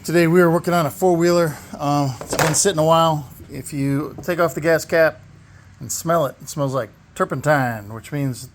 Today we are working on a four-wheeler. It's been sitting a while. If you take off the gas cap and smell it, it smells like turpentine, which means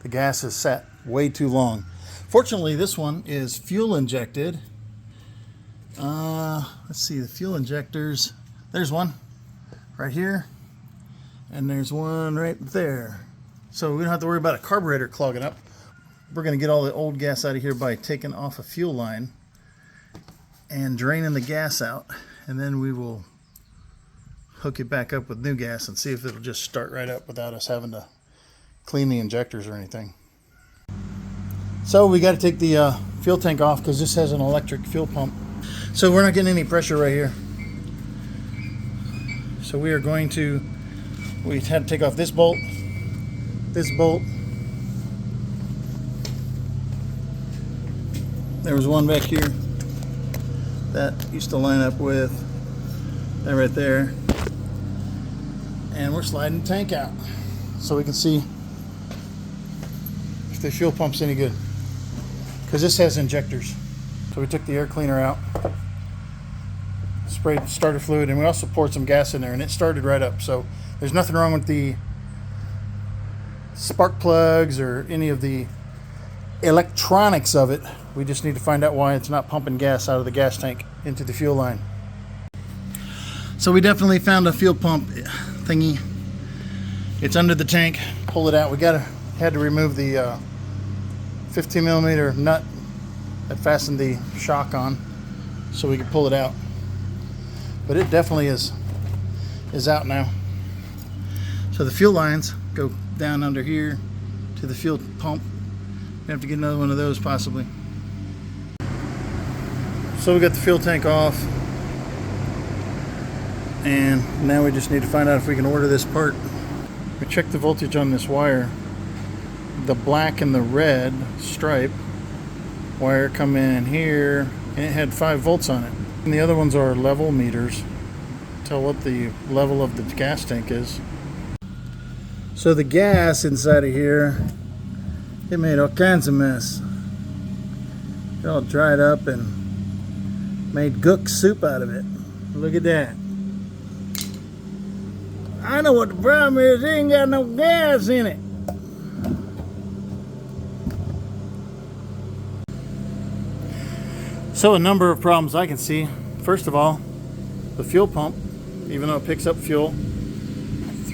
the gas has sat way too long. Fortunately, this one is fuel injected. Let's see, the fuel injectors. There's one right here, and there's one right there. So we don't have to worry about a carburetor clogging up. We're going to get all the old gas out of here by taking off a fuel line and draining the gas out, and then we will hook it back up with new gas and see if it'll just start right up without us having to clean the injectors or anything. So we got to take the fuel tank off because this has an electric fuel pump. So we're not getting any pressure right here. So we had to take off this bolt, there was one back here that used to line up with that right there, and we're sliding the tank out so we can see if the fuel pump's any good, because this has injectors. So we took the air cleaner out, sprayed starter fluid, and we also poured some gas in there, and it started right up. So there's nothing wrong with the spark plugs or any of the electronics of it. We just need to find out why it's not pumping gas out of the gas tank into the fuel line. So we definitely found a fuel pump thingy. It's under the tank. Pull it out. We had to remove the 15 millimeter nut that fastened the shock on so we could pull it out. But it definitely is out now. So the fuel lines go down under here to the fuel pump. We have to get another one of those possibly. So we got the fuel tank off, and now we just need to find out if we can order this part. We checked the voltage on this wire. The black and the red stripe wire come in here, and it had 5 volts on it. And the other ones are level meters, tell what the level of the gas tank is. So the gas inside of here, it made all kinds of mess. It all dried up and made gook soup out of it. Look at that. I know what the problem is. It ain't got no gas in it. So a number of problems I can see. First of all, the fuel pump, even though it picks up fuel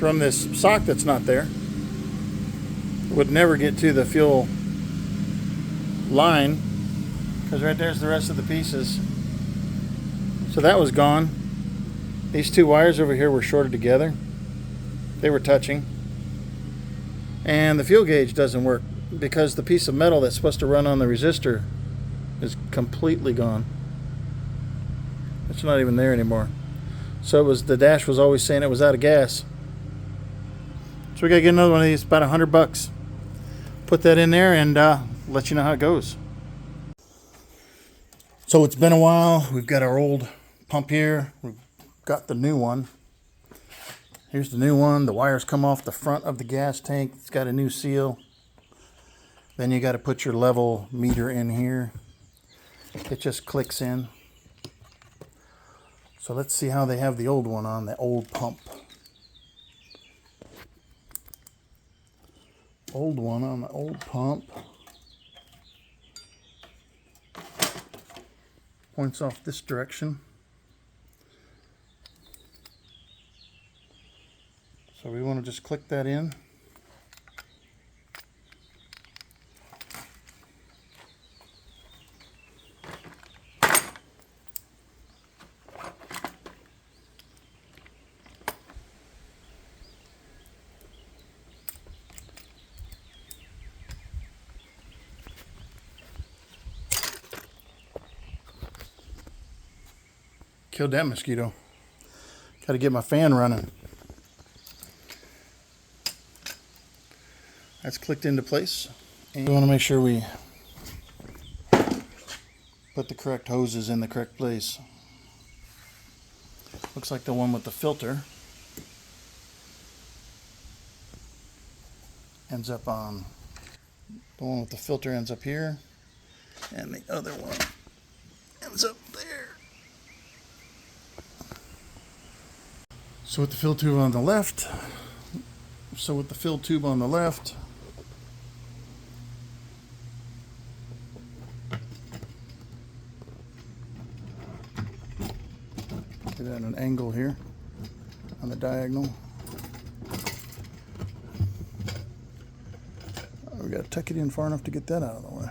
from this sock that's not there, would never get to the fuel line, because right there's the rest of the pieces. So that was gone. These 2 wires over here were shorted together. They were touching. And the fuel gauge doesn't work because the piece of metal that's supposed to run on the resistor is completely gone. It's not even there anymore. So the dash was always saying it was out of gas. So we gotta get another one of these, about $100. Put that in there and let you know how it goes. So it's been a while. We've got our old pump here. We've got the new one. Here's the new one. The wires come off the front of the gas tank. It's got a new seal. Then you got to put your level meter in here. It just clicks in. So let's see how they have the old one on, the old pump. Old one on the old pump. Points off this direction. So we want to just click that in. Killed that mosquito. Got to get my fan running. That's clicked into place. And we want to make sure we put the correct hoses in the correct place. Looks like the one with the filter ends up on, the one with the filter ends up here, and the other one ends up there. So with the fill tube on the left, get it at an angle here on the diagonal. We got to tuck it in far enough to get that out of the way.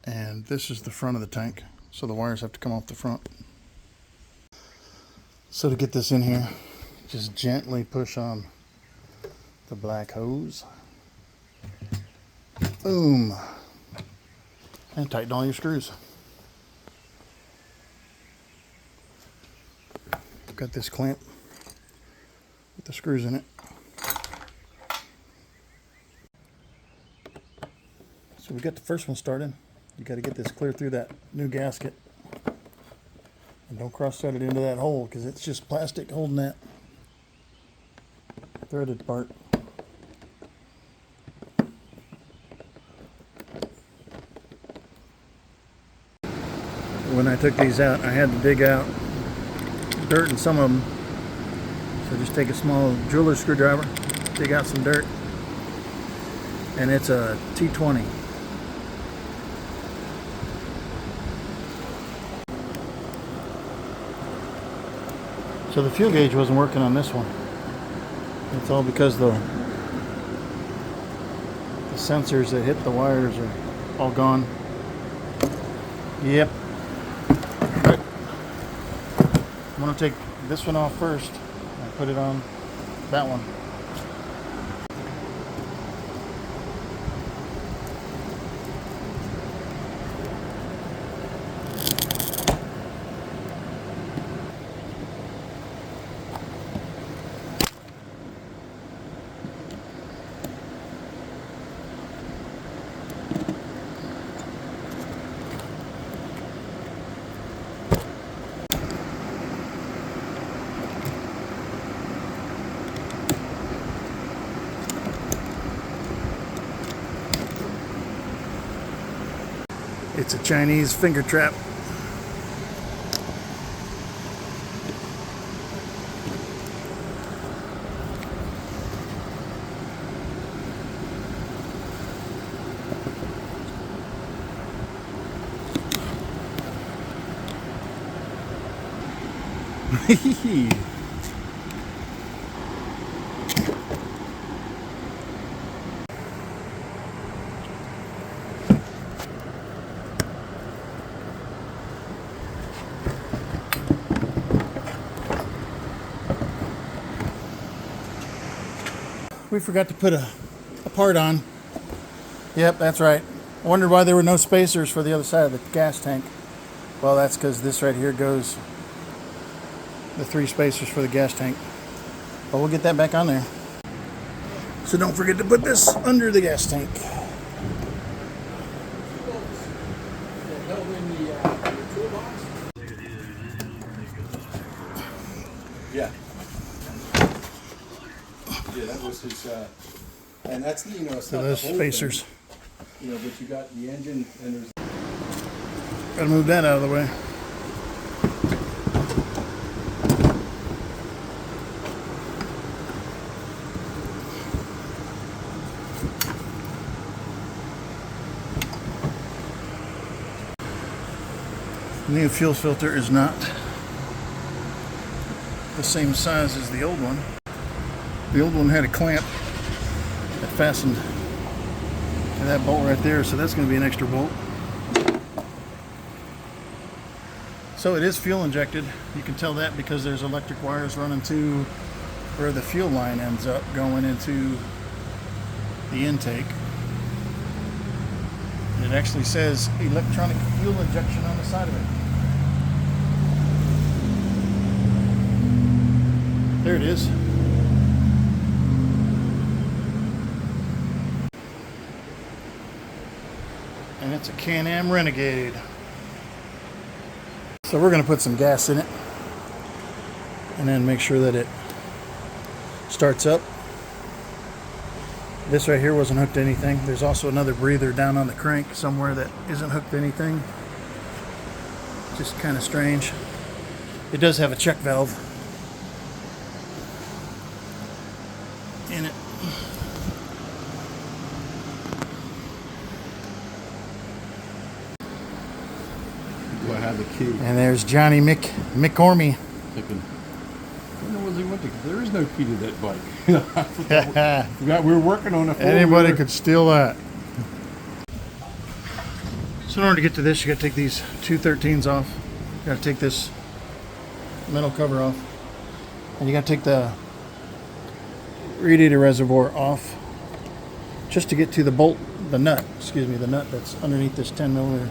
And this is the front of the tank, so the wires have to come off the front. So to get this in here, just gently push on the black hose. Boom. And tighten all your screws. I've got this clamp with the screws in it. So we got the first one started. You got to get this clear through that new gasket. And don't cross-thread it into that hole because it's just plastic holding that threaded part. When I took these out, I had to dig out dirt in some of them. So just take a small jeweler's screwdriver, dig out some dirt, and it's a T20. So the fuel gauge wasn't working on this one. It's all because the sensors that hit the wires are all gone. Yep. But I'm going to take this one off first and put it on that one. It's a Chinese finger trap. We forgot to put a part on. Yep, that's right. I wondered why there were no spacers for the other side of the gas tank. Well, that's because this right here goes the 3 spacers for the gas tank. But we'll get that back on there. So don't forget to put this under the gas tank. Yeah. Yeah, that was his, and that's, you know, it's So not those the whole spacers. thing, you know, but you got the engine and there's... Gotta move that out of the way. The new fuel filter is not the same size as the old one. The old one had a clamp that fastened to that bolt right there, so that's going to be an extra bolt. So it is fuel injected. You can tell that because there's electric wires running to where the fuel line ends up going into the intake. And it actually says electronic fuel injection on the side of it. There it is. And it's a Can-Am Renegade. So we're going to put some gas in it and then make sure that it starts up. This right here wasn't hooked to anything. There's also another breather down on the crank somewhere that isn't hooked to anything. Just kind of strange. It does have a check valve in it. Do I have the key? And there's Johnny McCormy. Thinking, I don't know where they went to. There is no key to that bike. I forgot we were working on a four-wheeler. Anybody could steal that. So in order to get to this, you got to take these 213s off. You got to take this metal cover off, and you got to take the radiator reservoir off, just to get to the the nut that's underneath this 10 millimeter.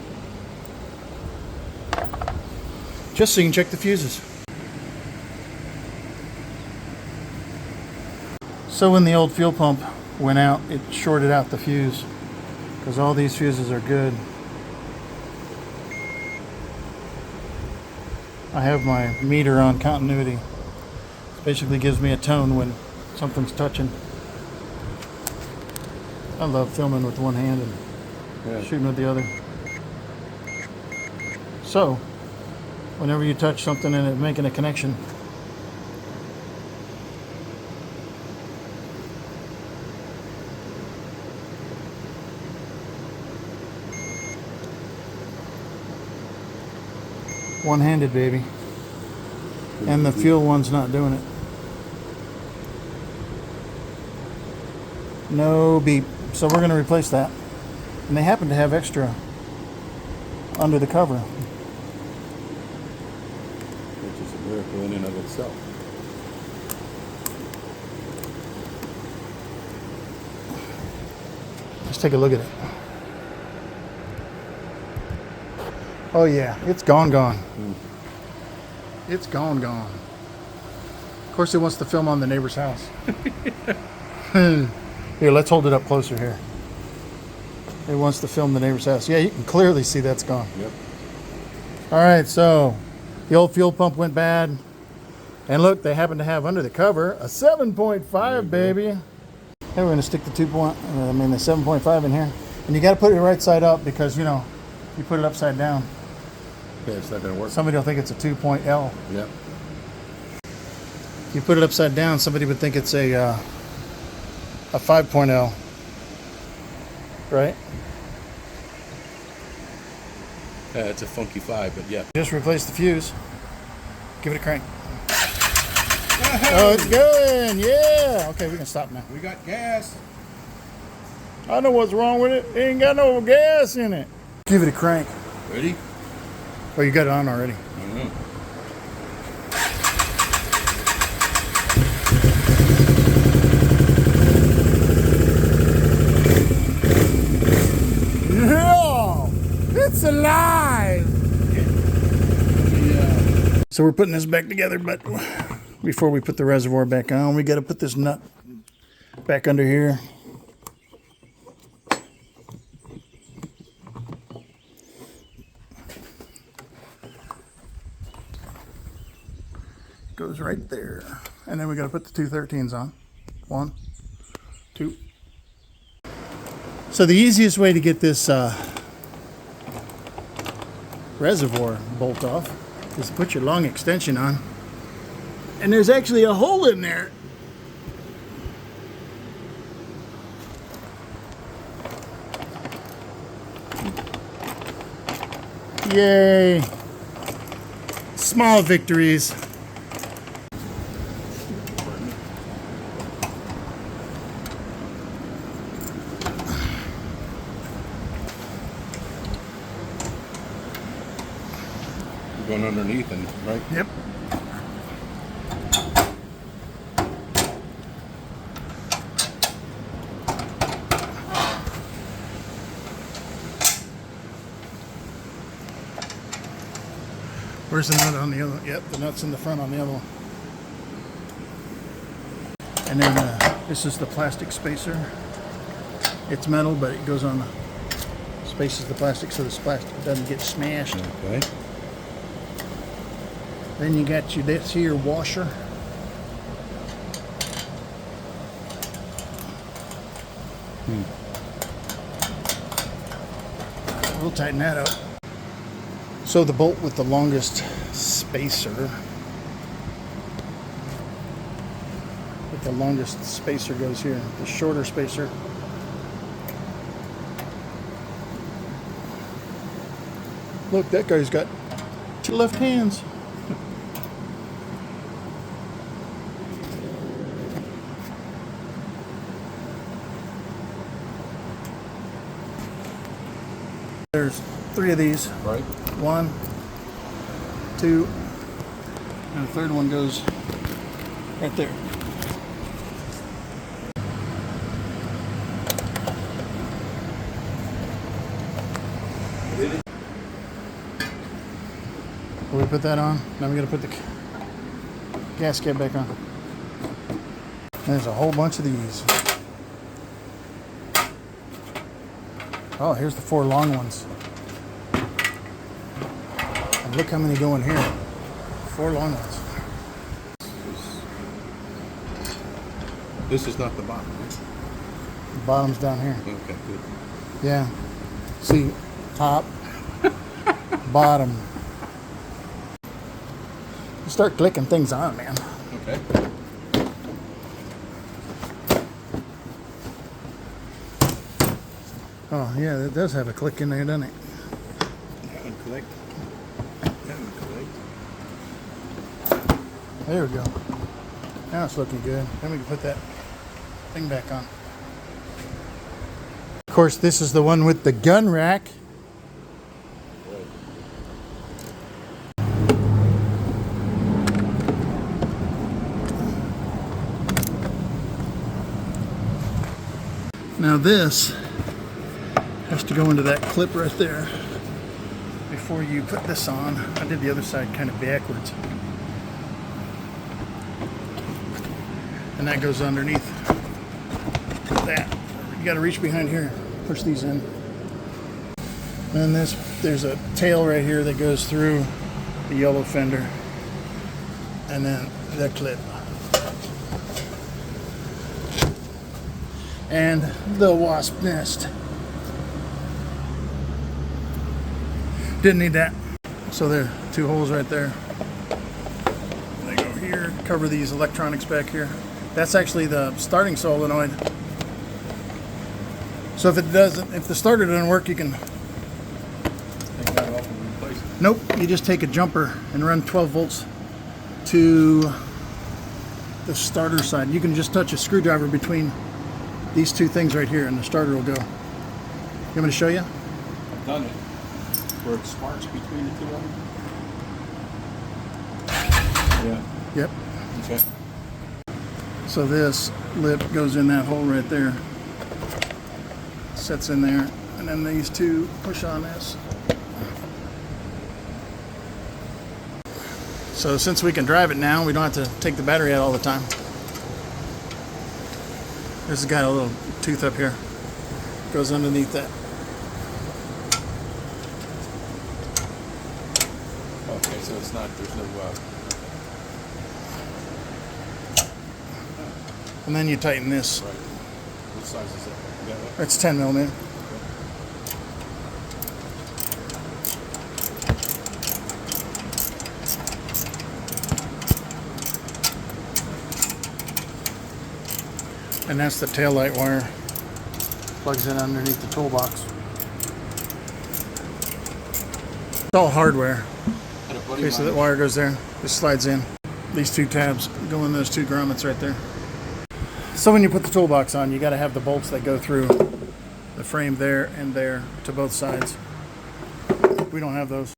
Just so you can check the fuses. So when the old fuel pump went out, it shorted out the fuse, because all these fuses are good. I have my meter on continuity. It basically gives me a tone when something's touching. I love filming with one hand and shooting with the other. So, whenever you touch something and it's making a connection, one-handed, baby. And the fuel one's not doing it. No beep. So we're going to replace that. And they happen to have extra under the cover. Which is a miracle in and of itself. Let's take a look at it. Oh yeah, it's gone. It's gone. Of course it wants to film on the neighbor's house. Here, let's hold it up closer here. It wants to film the neighbor's house. Yeah, you can clearly see that's gone. Yep. All right, so the old fuel pump went bad. And look, they happen to have under the cover a 7.5, baby. Hey, we're going to stick the 7.5 in here. And you got to put it right side up, because, you know, you put it upside down, Yeah, it's not going to work. somebody will think it's a 2.L. Yep. If you put it upside down, somebody would think it's a 5.L. Right? Yeah, it's a funky 5, but yeah. Just replace the fuse. Give it a crank. Oh, it's going. Yeah. Okay, we can stop now. We got gas. I know what's wrong with it. It ain't got no gas in it. Give it a crank. Ready? Oh, you got it on already. Mm-hmm. Yeah, it's alive. Yeah. So we're putting this back together, but before we put the reservoir back on, we got to put this nut back under here. Goes right there. And then we got to put the 213s on. 1, 2. So the easiest way to get this reservoir bolt off is to put your long extension on. And there's actually a hole in there. Yay. Small victories. Going underneath and right. Yep. Where's the nut on the other? Yep, the nut's in the front on the other one. And then this is the plastic spacer. It's metal, but it goes on the spaces the plastic so this plastic doesn't get smashed. Okay. Then you got this here washer. We'll tighten that up. So the bolt with the longest spacer, goes here. The shorter spacer. Look, that guy's got two left hands. There's 3 of these. Right. 1, 2, and the third one goes right there. We put that on. Now we got to put the gasket back on. There's a whole bunch of these. Oh, here's the 4 long ones. And look how many go in here. 4 long ones. This is not the bottom, right? The bottom's down here. Okay, good. Yeah. See, top, bottom. You start clicking things on, man. Okay. Oh, yeah, that does have a click in there, doesn't it? Unclick. Unclick. There we go. Now it's looking good. Then we can put that thing back on. Of course, this is the one with the gun rack. Now this has to go into that clip right there before you put this on. I did the other side kind of backwards. And that goes underneath that. You got to reach behind here, push these in. And there's a tail right here that goes through the yellow fender. And then the clip. And the wasp nest. Didn't need that. So there, 2 holes right there. They go here, cover these electronics back here. That's actually the starting solenoid. So if the starter doesn't work, you can. Take that off and replace it. Nope, you just take a jumper and run 12 volts to the starter side. You can just touch a screwdriver between these 2 things right here and the starter will go. You want me to show you? I've done it. Where it sparks between the 2 of them? Yeah. Yep. Okay. So this lip goes in that hole right there. Sets in there. And then these 2 push on this. So since we can drive it now, we don't have to take the battery out all the time. This has got a little tooth up here. Goes underneath that. Okay, so it's not, there's no, And then you tighten this. right. What size is that? You got that? That's 10 millimeter. And that's the taillight wire. Plugs in underneath the toolbox. It's all hardware. And a buddy Okay, so of that mine- wire goes there. Just slides in. These 2 tabs go in those 2 grommets right there. So when you put the toolbox on, you got to have the bolts that go through the frame there and there to both sides. We don't have those.